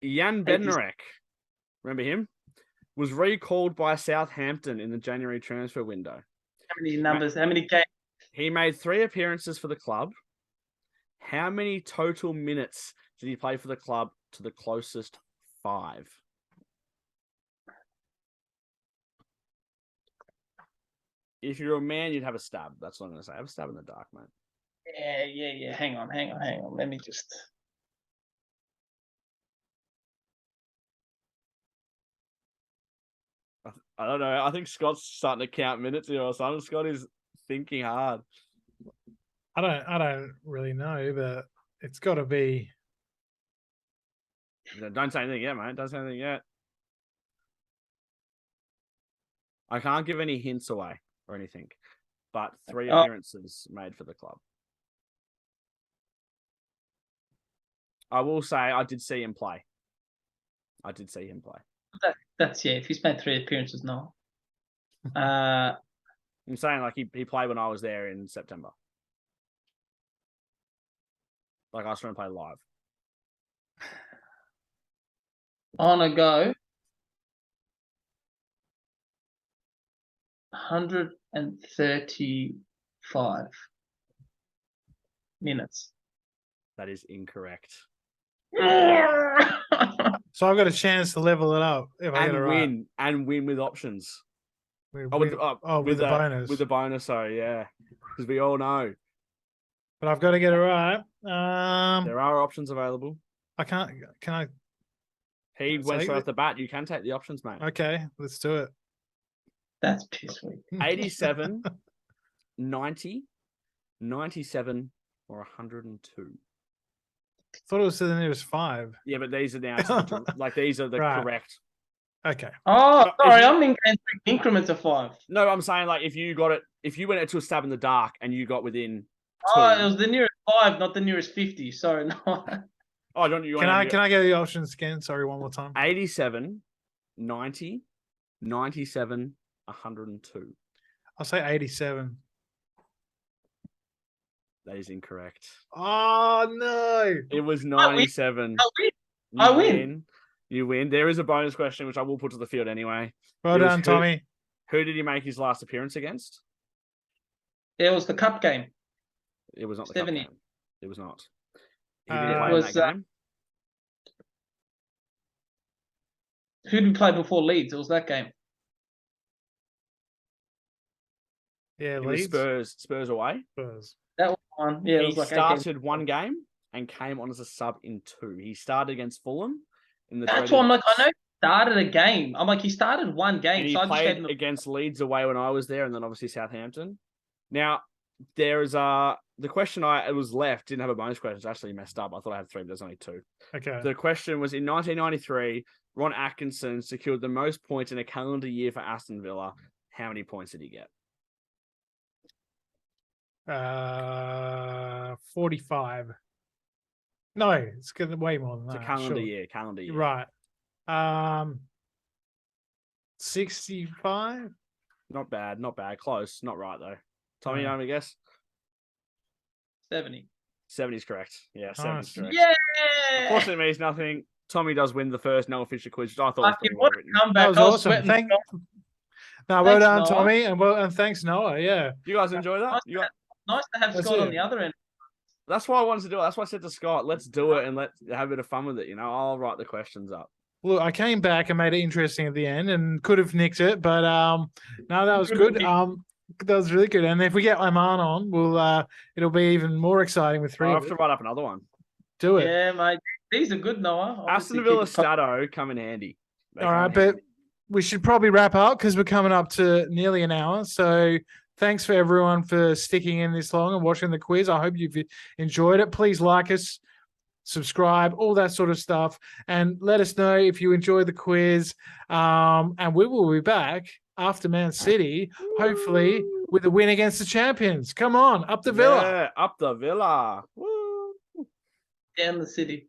Jan Bednarek, remember him? Was recalled by Southampton in the January transfer window. How many numbers? How many games? He made 3 appearances for the club. How many total minutes did he play for the club to the closest 5? If you're a man, you'd have a stab. That's what I'm going to say. Have a stab in the dark, mate. Yeah. Hang on. Let me just. I don't know. I think Scott's starting to count minutes here or something. Scott is thinking hard. I don't really know, but it's got to be. Don't say anything yet, mate. Don't say anything yet. I can't give any hints away or anything, but 3 appearances made for the club. I will say I did see him play. That's if he's made 3 appearances, no. I'm saying like he played when I was there in September. Like I was trying to play live. On a go. 135 minutes. That is incorrect. So I've got a chance to level it up if I get it right. And win with options. With the bonus. With the bonus, sorry, yeah. Because we all know. But I've got to get it right. There are options available. Can I? He went straight off the bat. You can take the options, mate. Okay, let's do it. That's piss weak. 87, 90, 97, or 102. I thought it was to the nearest 5. Yeah, but these are now these are the correct. Okay. Oh, sorry, I'm in increments of 5. No, I'm saying like if you went into a stab in the dark and you got within 2. Oh, it was the nearest 5, not the nearest 50. Sorry, no. Oh, don't you? Can I get the options again? Sorry, one more time. 87, 90, 97, 102. I'll say 87. That is incorrect. Oh no! It was 97. I win. You win. There is a bonus question which I will put to the field anyway. Well done, Tommy. Who did he make his last appearance against? It was the cup game. It was not the 70. cup game. It was not. Who did he play in that game? Who did we play before Leeds? It was that game. Yeah, it Leeds. Was Spurs away. Spurs. That was one. Yeah, he it was like started 1 game and came on as a sub in 2. He started against Fulham in the. That's why I'm like, I know he started a game. I'm like, he started 1 game. And he played against Leeds away when I was there, and then obviously Southampton. Now there is the question it was left didn't have a bonus question. It's actually messed up. I thought I had 3, but there's only 2. Okay. The question was in 1993, Ron Atkinson secured the most points in a calendar year for Aston Villa. How many points did he get? 45. No, it's getting way more than It's that. a calendar sure. year. Calendar year. Right. 65. Not bad. Not bad. Close. Not right though. Tommy, you have a guess? 70. 70 is correct. Yeah, 70 is Nice. correct. Yeah. Unfortunately, it means nothing. Tommy does win the first no official quiz, which I thought was Fucking pretty well what a written. comeback. That was I was awesome. sweating. Well Thanks, done, Noah. Tommy, and thanks, Noah. Yeah. You guys enjoy that? Nice to have That's Scott on it. the other end. That's why I wanted to do it. That's why I said to Scott, let's do it and let's have a bit of fun with it. You know, I'll write the questions up. Look, I came back and made it interesting at the end, and could have nicked it, but no, that was good. That was really good. And if we get Oman on, we'll it'll be even more exciting with three. I'll of have to us. write up another one. Do it. Yeah, mate. These are good, Noah. Obviously, Aston Villa keep it fun. Stato come in handy. They All come right, in but handy. we should probably wrap up because we're coming up to nearly an hour. So thanks for everyone for sticking in this long and watching the quiz. I hope you've enjoyed it. Please like us, subscribe, all that sort of stuff, and let us know if you enjoyed the quiz. And we will be back after Man City, hopefully with a win against the champions. Come on, up the Villa. Yeah, up the Villa. Woo. Down the city.